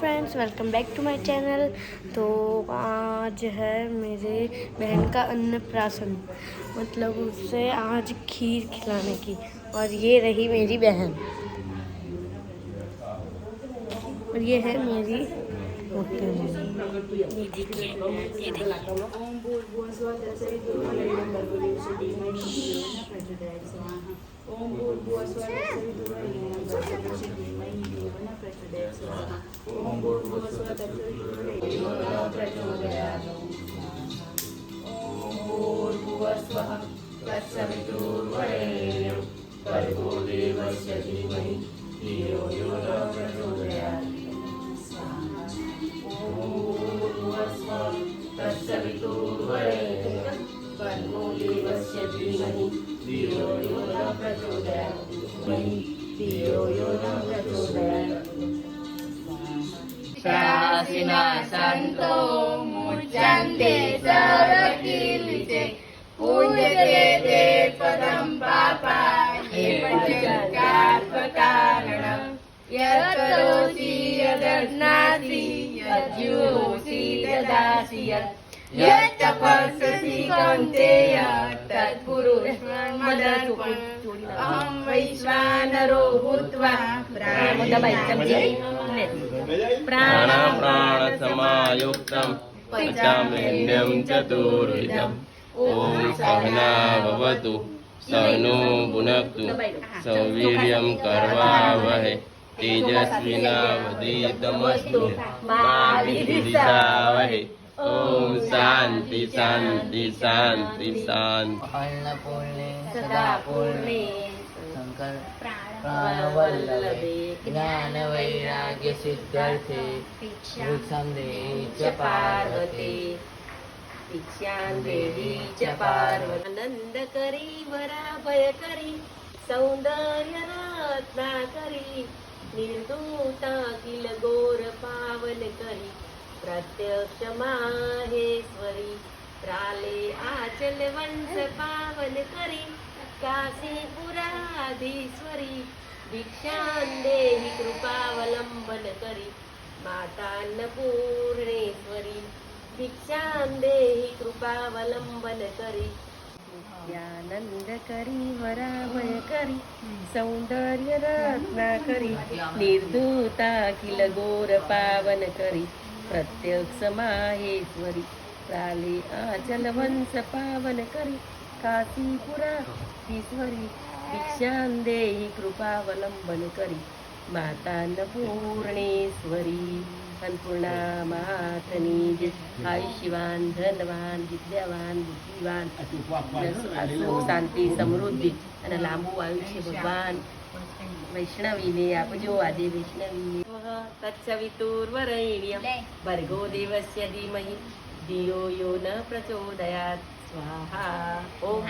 Friends, welcome back to my channel. तो आज है मेरे बहन का अन्नप्राशन, मतलब उसे आज खीर खिलाने की। और ये रही मेरी बहन, और ये है मेरी मोटी मम्मी। ये देखिए, ये देखिए। शासिना संतो मुच्यन्ते सर्वकीर्तिते पूज्यते ते पदं पापा हे पंचकारणं यत्करोसि यदश्नासि यज्जुहोसि ददासि यत्तपस्यसि कौन्तेय तत्कुरुष्वमदर्पणम् अहं वैश्वानरो भूत्वा प्राणसमायुक्तं पचाम्यन्नं चतुर्विधम् ॐ सहना भवतु सहनो भुनक्तु सवीर्यं करवावहै तेजस्विनावधीतमस्तु मा विद्विषावहै ओम शांति शांति शांति शांति। अन्नपूर्णे सदा पूर्णे शंकर प्राणवल्लभे ज्ञान वैराग्य सिद्ध्यर्थे भिक्षां देहि च पार्वती भिक्षां देहि च पार्वती आनंद करी वराभय करी सौंदर्य रत्नाकरी निर्दोषा किल गोर पावन करी प्रत्यक्ष माहेश्वरी प्राले आचल वंश पावन करी काशीपुराधीश्वरी भिक्षां देहि कृपावलंबन करी मातान्नपूर्णेश्वरी भिक्षां देहि कृपावलंबन करी आनंद करी वराभय करी सौंदर्य रत्नाकरी निर्धूता किल गोर पावन करी प्रत्यक्ष माहेश्वरी प्राले आचल वंश पावन करी काशीपुराधीश्वरी भिक्षां देहि कृपावलंबन करी मातान्नपूर्णेश्वरी अन्नपूर्णा मातनी आयुष्यवान धनवान विद्यावान बुद्धिवान सुख शांति समृद्धि અને લાંબુ આયુષ્ય ભગવાન વૈષ્ણવીને આપજો। આજે વૈષ્ણવીને તત્સવિતુર્વરેણ્યં ભર્ગો દેવસ્ય ધીમહિ ધિયો યો ન પ્રચોદયાત સ્વાહા। ઓમ